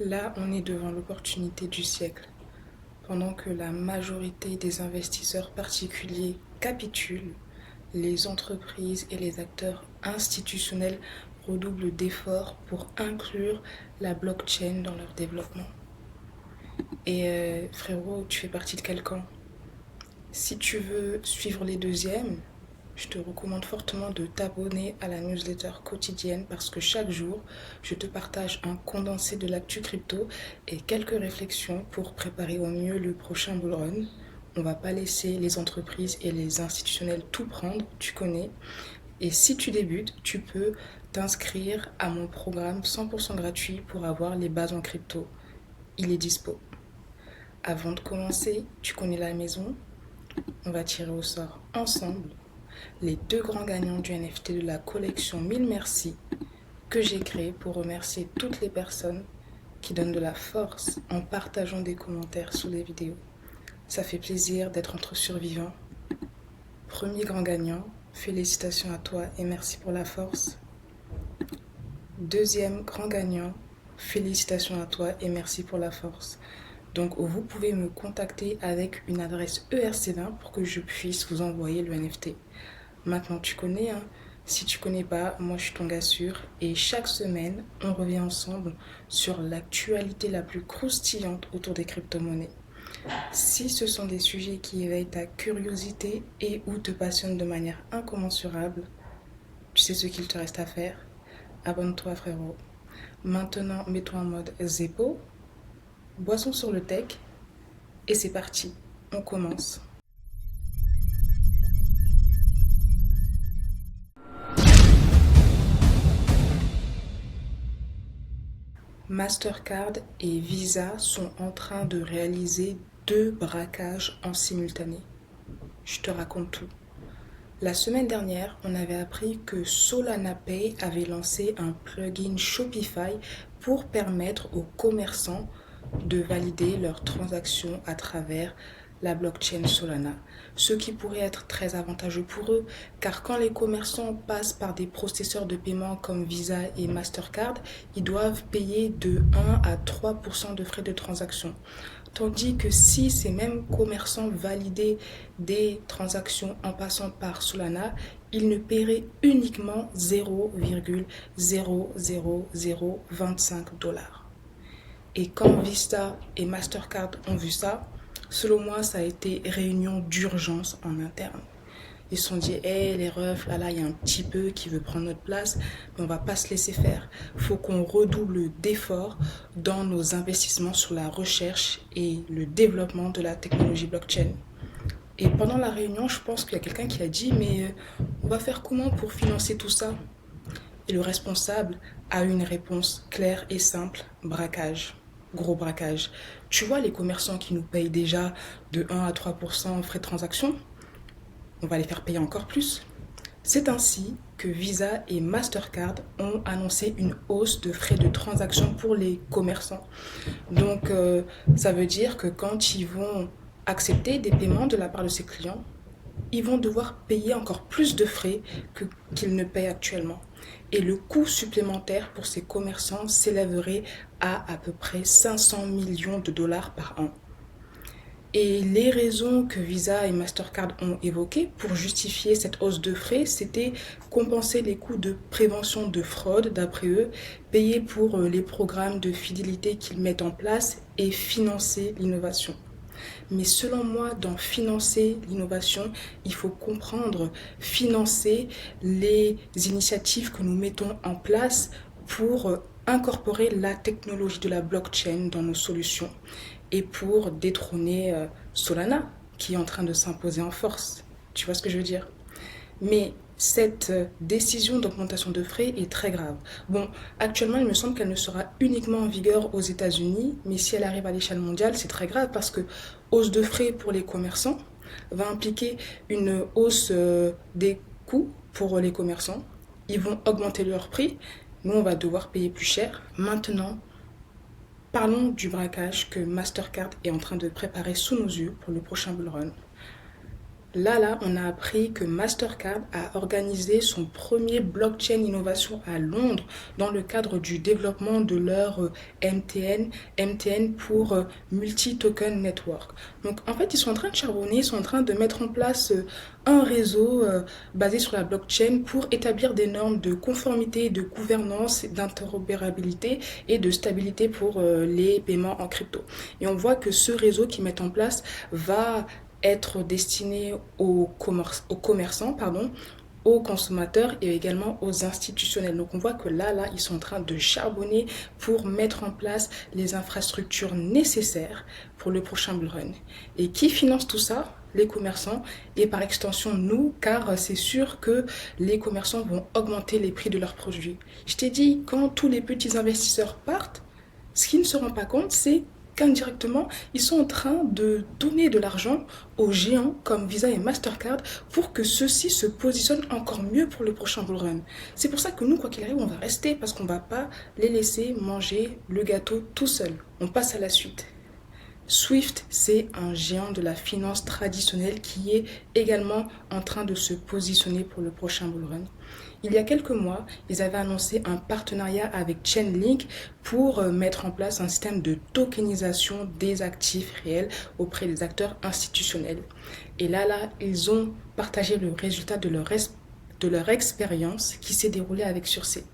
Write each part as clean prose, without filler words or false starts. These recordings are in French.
Là, on est devant l'opportunité du siècle. Pendant que la majorité des investisseurs particuliers capitulent, les entreprises et les acteurs institutionnels redoublent d'efforts pour inclure la blockchain dans leur développement. Et frérot, tu fais partie de quel camp? Si tu veux suivre les deuxièmes, je te recommande fortement de t'abonner à la newsletter quotidienne parce que chaque jour, je te partage un condensé de l'actu crypto et quelques réflexions pour préparer au mieux le prochain bull run. On va pas laisser les entreprises et les institutionnels tout prendre, tu connais. Et si tu débutes, tu peux t'inscrire à mon programme 100% gratuit pour avoir les bases en crypto. Il est dispo. Avant de commencer, tu connais la maison, on va tirer au sort ensemble les deux grands gagnants du NFT de la collection 1000 Merci que j'ai créé pour remercier toutes les personnes qui donnent de la force en partageant des commentaires sous les vidéos. Ça fait plaisir d'être entre survivants. Premier grand gagnant, félicitations à toi et merci pour la force. Deuxième grand gagnant, félicitations à toi et merci pour la force. Donc vous pouvez me contacter avec une adresse ERC20 pour que je puisse vous envoyer le NFT. Maintenant tu connais, hein. Si tu connais pas, moi je suis ton gars sûr. Et chaque semaine, on revient ensemble sur l'actualité la plus croustillante autour des crypto-monnaies. Si ce sont des sujets qui éveillent ta curiosité et ou te passionnent de manière incommensurable, tu sais ce qu'il te reste à faire? Abonne-toi frérot. Maintenant, mets-toi en mode Zeppo, boisson sur le tech, et c'est parti, on commence. Mastercard et Visa sont en train de réaliser 2 braquages en simultané. Je te raconte tout. La semaine dernière, on avait appris que Solana Pay avait lancé un plugin Shopify pour permettre aux commerçants de valider leurs transactions à travers la blockchain Solana, ce qui pourrait être très avantageux pour eux, car quand les commerçants passent par des processeurs de paiement comme Visa et Mastercard, ils doivent payer de 1 à 3% de frais de transaction. Tandis que si ces mêmes commerçants validaient des transactions en passant par Solana, ils ne paieraient uniquement 0,00025$. Et quand Visa et Mastercard ont vu ça, selon moi, ça a été réunion d'urgence en interne. Ils se sont dit, hey, les refs, là, il y a un petit peu qui veut prendre notre place, mais on va pas se laisser faire. Il faut qu'on redouble d'efforts dans nos investissements sur la recherche et le développement de la technologie blockchain. Et pendant la réunion, je pense qu'il y a quelqu'un qui a dit, mais on va faire comment pour financer tout ça? Et le responsable a eu une réponse claire et simple, braquage. Gros braquage. Tu vois les commerçants qui nous payent déjà de 1 à 3% en frais de transaction? On va les faire payer encore plus. C'est ainsi que Visa et Mastercard ont annoncé une hausse de frais de transaction pour les commerçants. Donc ça veut dire que quand ils vont accepter des paiements de la part de ces clients, ils vont devoir payer encore plus de frais qu'ils ne payent actuellement. Et le coût supplémentaire pour ces commerçants s'élèverait à peu près 500 millions de dollars par an. Et les raisons que Visa et Mastercard ont évoquées pour justifier cette hausse de frais, c'était compenser les coûts de prévention de fraude, d'après eux, payer pour les programmes de fidélité qu'ils mettent en place et financer l'innovation. Mais selon moi, dans financer l'innovation, il faut comprendre, financer les initiatives que nous mettons en place pour incorporer la technologie de la blockchain dans nos solutions et pour détrôner Solana, qui est en train de s'imposer en force. Tu vois ce que je veux dire? Mais cette décision d'augmentation de frais est très grave. Bon, actuellement, il me semble qu'elle ne sera uniquement en vigueur aux États-Unis, mais si elle arrive à l'échelle mondiale, c'est très grave parce que hausse de frais pour les commerçants va impliquer une hausse des coûts pour les commerçants. Ils vont augmenter leur prix. Nous, on va devoir payer plus cher. Maintenant, parlons du braquage que Mastercard est en train de préparer sous nos yeux pour le prochain bull run. Là, on a appris que Mastercard a organisé son premier blockchain innovation à Londres dans le cadre du développement de leur MTN pour Multi-Token Network. Donc en fait, ils sont en train de charbonner, ils sont en train de mettre en place un réseau basé sur la blockchain pour établir des normes de conformité, de gouvernance, d'interopérabilité et de stabilité pour les paiements en crypto. Et on voit que ce réseau qu'ils mettent en place va être destiné aux commerçants, aux consommateurs et également aux institutionnels. Donc on voit que là, ils sont en train de charbonner pour mettre en place les infrastructures nécessaires pour le prochain bull run. Et qui finance tout ça? Les commerçants et par extension nous, car c'est sûr que les commerçants vont augmenter les prix de leurs produits. Je t'ai dit, quand tous les petits investisseurs partent, ce qu'ils ne se rendent pas compte, c'est qu'indirectement, ils sont en train de donner de l'argent aux géants comme Visa et Mastercard pour que ceux-ci se positionnent encore mieux pour le prochain bull run. C'est pour ça que nous, quoi qu'il arrive, on va rester parce qu'on ne va pas les laisser manger le gâteau tout seul. On passe à la suite. Swift, c'est un géant de la finance traditionnelle qui est également en train de se positionner pour le prochain bull run. Il y a quelques mois, ils avaient annoncé un partenariat avec Chainlink pour mettre en place un système de tokenisation des actifs réels auprès des acteurs institutionnels. Et là, ils ont partagé le résultat de leur expérience qui s'est déroulée avec succès.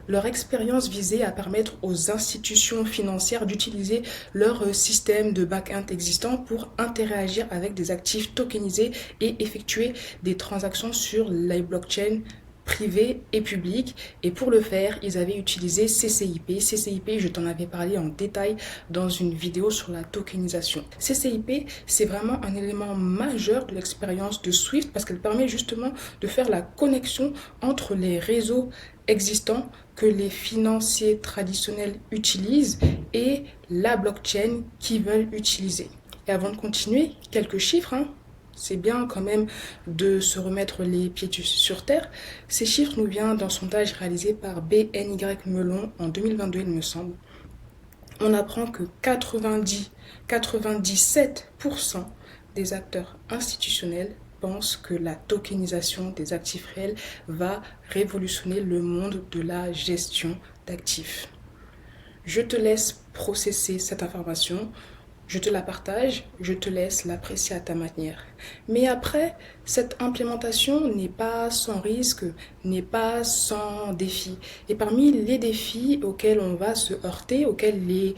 Leur expérience visait à permettre aux institutions financières d'utiliser leur système de back-end existant pour interagir avec des actifs tokenisés et effectuer des transactions sur les blockchains privées et publiques. Et pour le faire, ils avaient utilisé CCIP. CCIP, je t'en avais parlé en détail dans une vidéo sur la tokenisation. CCIP, c'est vraiment un élément majeur de l'expérience de Swift parce qu'elle permet justement de faire la connexion entre les réseaux existants que les financiers traditionnels utilisent et la blockchain qu'ils veulent utiliser. Et avant de continuer, quelques chiffres. C'est bien quand même de se remettre les pieds sur terre. Ces chiffres nous viennent d'un sondage réalisé par BNY Mellon en 2022, il me semble. On apprend que 97% des acteurs institutionnels pensent que la tokenisation des actifs réels va révolutionner le monde de la gestion d'actifs. Je te laisse processer cette information. Je te la partage, je te laisse l'apprécier à ta manière. Mais après, cette implémentation n'est pas sans risque, n'est pas sans défi. Et parmi les défis auxquels on va se heurter, auxquels les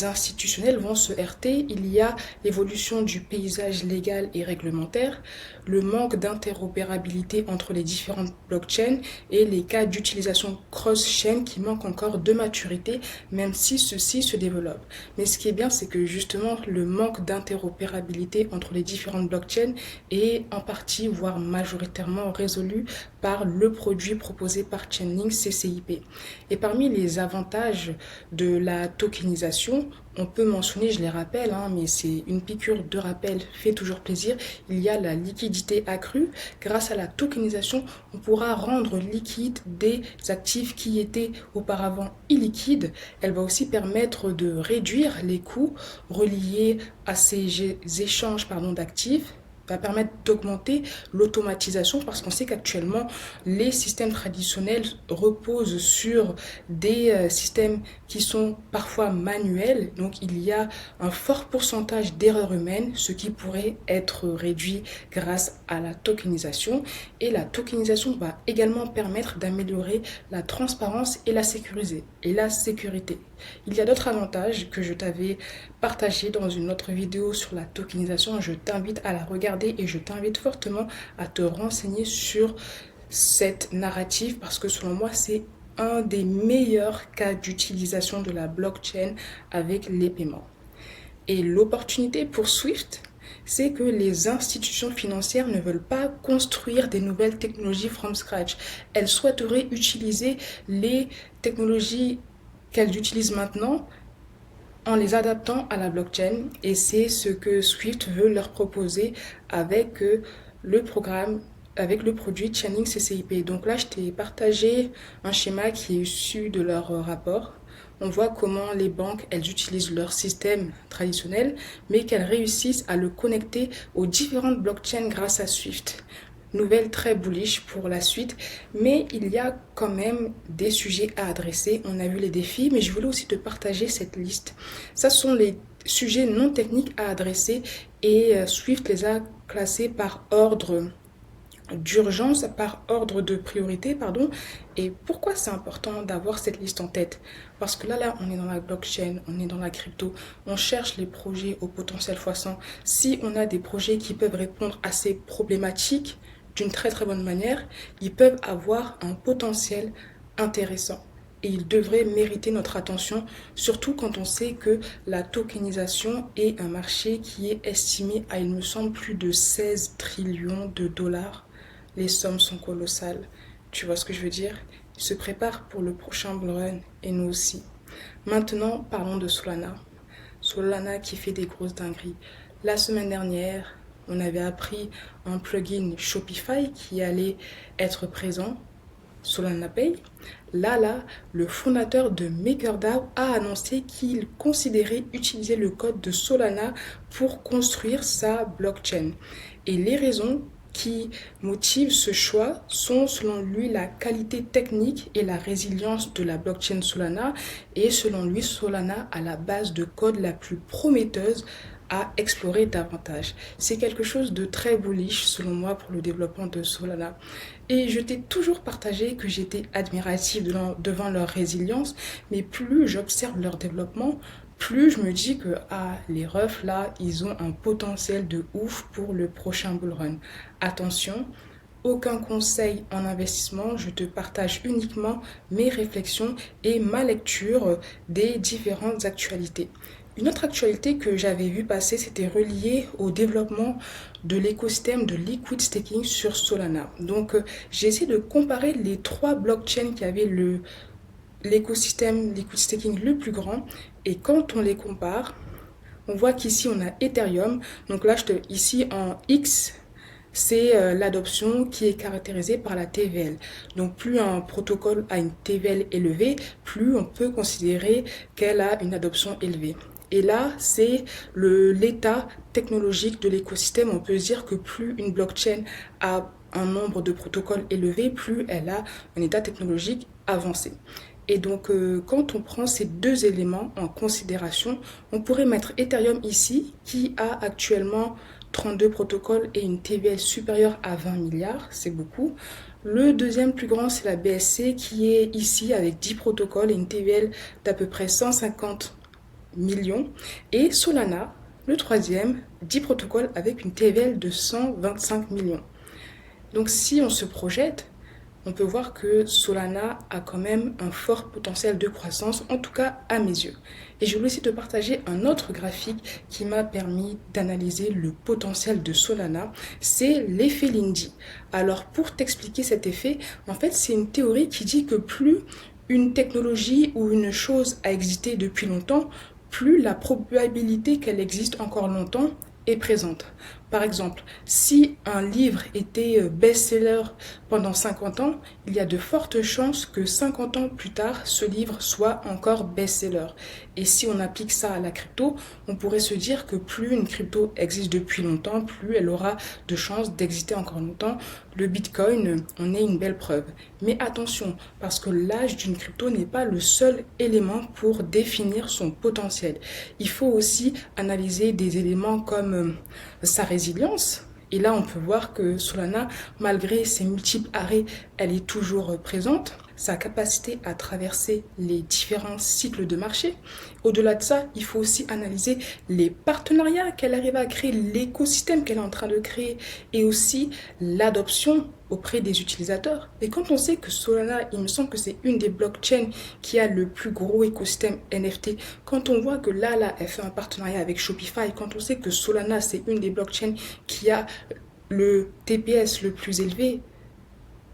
institutionnels vont se heurter, il y a l'évolution du paysage légal et réglementaire, le manque d'interopérabilité entre les différentes blockchains et les cas d'utilisation cross-chain qui manquent encore de maturité, même si ceci se développe. Mais ce qui est bien, c'est que justement, le manque d'interopérabilité entre les différentes blockchains est en partie, voire majoritairement résolu par le produit proposé par Chainlink CCIP. Et parmi les avantages de la tokenisation, on peut mentionner, je les rappelle, mais c'est une piqûre de rappel, fait toujours plaisir. Il y a la liquidité accrue. Grâce à la tokenisation, on pourra rendre liquide des actifs qui étaient auparavant illiquides. Elle va aussi permettre de réduire les coûts reliés à ces échanges d'actifs, va permettre d'augmenter l'automatisation parce qu'on sait qu'actuellement les systèmes traditionnels reposent sur des systèmes qui sont parfois manuels, donc il y a un fort pourcentage d'erreurs humaines, ce qui pourrait être réduit grâce à la tokenisation. Et la tokenisation va également permettre d'améliorer la transparence et la sécurité. Il y a d'autres avantages que je t'avais partagés dans une autre vidéo sur la tokenisation. Je t'invite à la regarder et je t'invite fortement à te renseigner sur cette narrative parce que selon moi, c'est un des meilleurs cas d'utilisation de la blockchain avec les paiements. Et l'opportunité pour Swift, c'est que les institutions financières ne veulent pas construire des nouvelles technologies from scratch. Elles souhaiteraient utiliser les technologies qu'elles utilisent maintenant en les adaptant à la blockchain. Et c'est ce que Swift veut leur proposer avec le programme, avec le produit Chainlink CCIP. Donc là, je t'ai partagé un schéma qui est issu de leur rapport on voit comment les banques, elles utilisent leur système traditionnel, mais qu'elles réussissent à le connecter aux différentes blockchains grâce à Swift. Nouvelle très bullish pour la suite, mais il y a quand même des sujets à adresser. On a vu les défis, mais je voulais aussi te partager cette liste. Ça sont les sujets non techniques à adresser et Swift les a classés par ordre d'urgence, par ordre de priorité, pardon. Et pourquoi c'est important d'avoir cette liste en tête? Parce que là, on est dans la blockchain, on est dans la crypto, on cherche les projets au potentiel x100. Si on a des projets qui peuvent répondre à ces problématiques d'une très très bonne manière, ils peuvent avoir un potentiel intéressant. Et ils devraient mériter notre attention, surtout quand on sait que la tokenisation est un marché qui est estimé à, il me semble, plus de 16 trillions de dollars. Les sommes sont colossales. Tu vois ce que je veux dire? Ils se préparent pour le prochain bull run et nous aussi. Maintenant, parlons de Solana. Solana qui fait des grosses dingueries. La semaine dernière, on avait appris un plugin Shopify qui allait être présent, Solana Pay. Lala, le fondateur de MakerDAO, a annoncé qu'il considérait utiliser le code de Solana pour construire sa blockchain. Et les raisons qui motivent ce choix sont selon lui la qualité technique et la résilience de la blockchain Solana, et selon lui Solana a la base de code la plus prometteuse à explorer davantage. C'est quelque chose de très bullish selon moi pour le développement de Solana. Et je t'ai toujours partagé que j'étais admirative devant leur résilience, mais plus j'observe leur développement, plus je me dis que les refs là, ils ont un potentiel de ouf pour le prochain bull run. Attention, aucun conseil en investissement, je te partage uniquement mes réflexions et ma lecture des différentes actualités. Une autre actualité que j'avais vu passer, c'était relié au développement de l'écosystème de liquid staking sur Solana. Donc, j'ai essayé de comparer les trois blockchains qui avaient l'écosystème liquid staking le plus grand. Et quand on les compare, on voit qu'ici, on a Ethereum. Donc là, ici en X, c'est l'adoption qui est caractérisée par la TVL. Donc plus un protocole a une TVL élevée, plus on peut considérer qu'elle a une adoption élevée. Et là, c'est l'état technologique de l'écosystème. On peut dire que plus une blockchain a un nombre de protocoles élevé, plus elle a un état technologique avancé. Et donc, quand on prend ces deux éléments en considération, on pourrait mettre Ethereum ici, qui a actuellement 32 protocoles et une TVL supérieure à 20 milliards, c'est beaucoup. Le deuxième plus grand, c'est la BSC, qui est ici avec 10 protocoles et une TVL d'à peu près 150 millions. Et Solana, le troisième, 10 protocoles avec une TVL de 125 millions. Donc si on se projette, on peut voir que Solana a quand même un fort potentiel de croissance, en tout cas à mes yeux. Et je voulais aussi te partager un autre graphique qui m'a permis d'analyser le potentiel de Solana, c'est l'effet Lindy. Alors pour t'expliquer cet effet, en fait c'est une théorie qui dit que plus une technologie ou une chose a existé depuis longtemps, plus la probabilité qu'elle existe encore longtemps est présente. Par exemple, si un livre était best-seller pendant 50 ans, il y a de fortes chances que 50 ans plus tard, ce livre soit encore best-seller. Et si on applique ça à la crypto, on pourrait se dire que plus une crypto existe depuis longtemps, plus elle aura de chances d'exister encore longtemps. Le Bitcoin en est une belle preuve. Mais attention, parce que l'âge d'une crypto n'est pas le seul élément pour définir son potentiel. Il faut aussi analyser des éléments comme sa résilience. Et là, on peut voir que Solana, malgré ses multiples arrêts, elle est toujours présente. Sa capacité à traverser les différents cycles de marché. Au-delà de ça, il faut aussi analyser les partenariats qu'elle arrive à créer, l'écosystème qu'elle est en train de créer et aussi l'adoption auprès des utilisateurs. Et quand on sait que Solana, il me semble que c'est une des blockchains qui a le plus gros écosystème NFT, quand on voit que Lala, elle fait un partenariat avec Shopify, quand on sait que Solana, c'est une des blockchains qui a le TPS le plus élevé,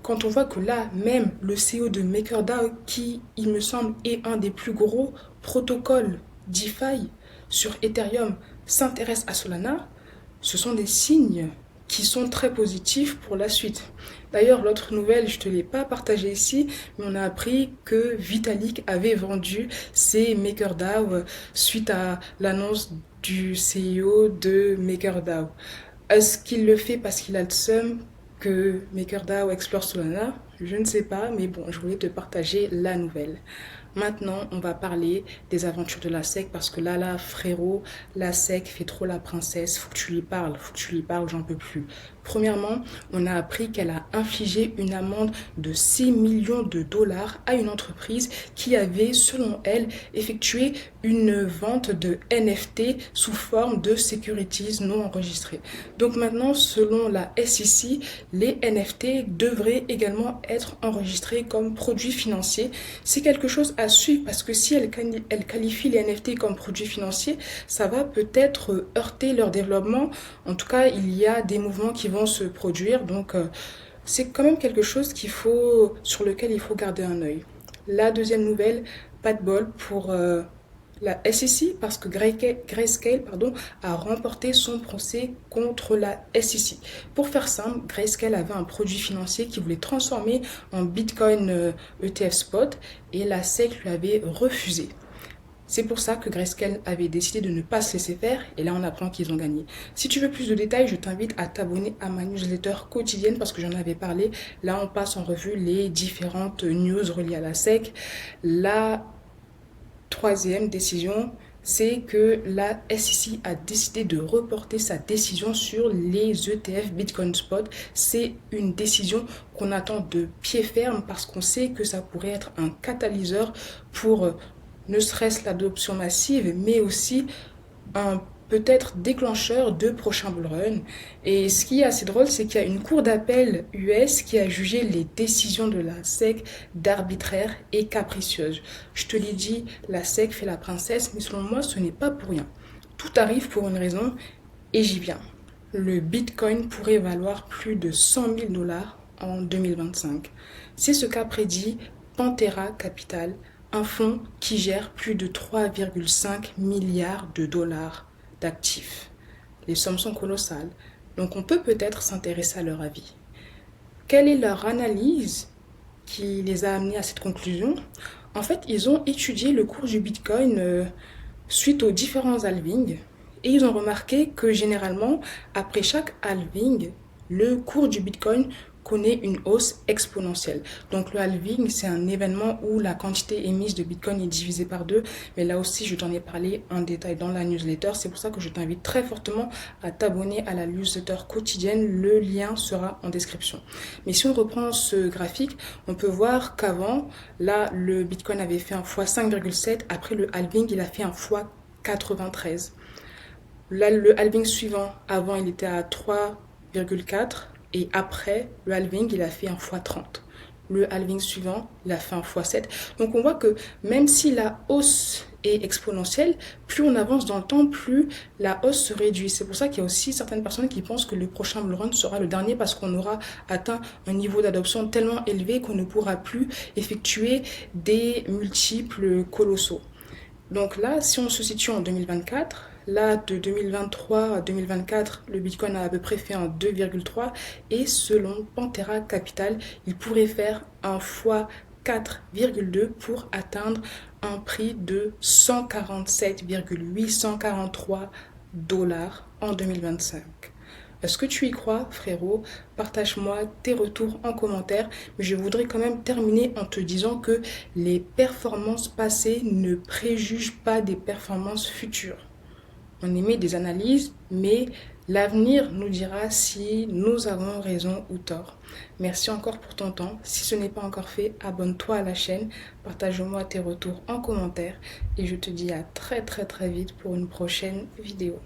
quand on voit que là, même le CEO de MakerDAO, qui, il me semble, est un des plus gros protocoles DeFi sur Ethereum, s'intéresse à Solana, ce sont des signes qui sont très positifs pour la suite. D'ailleurs, l'autre nouvelle, je ne te l'ai pas partagée ici, mais on a appris que Vitalik avait vendu ses MakerDAO suite à l'annonce du CEO de MakerDAO. Est-ce qu'il le fait parce qu'il a le seum que MakerDAO explore Solana? Je ne sais pas, mais bon, je voulais te partager la nouvelle. Maintenant, on va parler des aventures de la SEC parce que là, frérot, la SEC fait trop la princesse. Faut que tu lui parles, j'en peux plus. Premièrement, on a appris qu'elle a infligé une amende de 6 millions de dollars à une entreprise qui avait, selon elle, effectué une vente de NFT sous forme de securities non enregistrées. Donc maintenant, selon la SEC, les NFT devraient également être enregistrés comme produits financiers. C'est quelque chose à suivre parce que si elle qualifie les NFT comme produits financiers, ça va peut-être heurter leur développement. En tout cas, il y a des mouvements qui vont se produire, donc c'est quand même quelque chose sur lequel il faut garder un œil. La deuxième nouvelle, pas de bol pour la SEC parce que Grayscale a remporté son procès contre la SEC. Pour faire simple, Grayscale avait un produit financier qui voulait transformer en Bitcoin ETF spot et la SEC lui avait refusé. C'est pour ça que Grayscale avait décidé de ne pas se laisser faire et là on apprend qu'ils ont gagné. Si tu veux plus de détails, je t'invite à t'abonner à ma newsletter quotidienne parce que j'en avais parlé. Là on passe en revue les différentes news reliées à la SEC. La troisième décision, c'est que la SEC a décidé de reporter sa décision sur les ETF Bitcoin Spot. C'est une décision qu'on attend de pied ferme parce qu'on sait que ça pourrait être un catalyseur pour ne serait-ce l'adoption massive, mais aussi un peut-être déclencheur de prochains bull run. Et ce qui est assez drôle, c'est qu'il y a une cour d'appel US qui a jugé les décisions de la SEC d'arbitraires et capricieuses. Je te l'ai dit, la SEC fait la princesse, mais selon moi, ce n'est pas pour rien. Tout arrive pour une raison, et j'y viens. Le Bitcoin pourrait valoir plus de 100 000 dollars en 2025. C'est ce qu'a prédit Pantera Capital, un fonds qui gère plus de 3,5 milliards de dollars d'actifs. Les sommes sont colossales, donc on peut peut-être s'intéresser à leur avis. Quelle est leur analyse qui les a amenés à cette conclusion? En fait, ils ont étudié le cours du Bitcoin suite aux différents halvings et ils ont remarqué que généralement, après chaque halving, le cours du Bitcoin connaît une hausse exponentielle. Donc le halving, c'est un événement où la quantité émise de Bitcoin est divisée par 2. Mais là aussi, je t'en ai parlé en détail dans la newsletter. C'est pour ça que je t'invite très fortement à t'abonner à la newsletter quotidienne. Le lien sera en description. Mais si on reprend ce graphique, on peut voir qu'avant, là, le Bitcoin avait fait un x 5,7. Après le halving, il a fait un x 93. Là, le halving suivant, avant, il était à 3,4. Et après le halving, il a fait un x30. Le halving suivant, il a fait un x7. Donc on voit que même si la hausse est exponentielle, plus on avance dans le temps, plus la hausse se réduit. C'est pour ça qu'il y a aussi certaines personnes qui pensent que le prochain bull run sera le dernier parce qu'on aura atteint un niveau d'adoption tellement élevé qu'on ne pourra plus effectuer des multiples colossaux. Donc là, si on se situe en 2024, là, de 2023 à 2024, le Bitcoin a à peu près fait un 2,3 et selon Pantera Capital, il pourrait faire un x 4,2 pour atteindre un prix de 147,843 dollars en 2025. Est-ce que tu y crois, frérot? Partage-moi tes retours en commentaire. Mais je voudrais quand même terminer en te disant que les performances passées ne préjugent pas des performances futures. On émet des analyses, mais l'avenir nous dira si nous avons raison ou tort. Merci encore pour ton temps. Si ce n'est pas encore fait, abonne-toi à la chaîne, partage-moi tes retours en commentaire et je te dis à très vite pour une prochaine vidéo.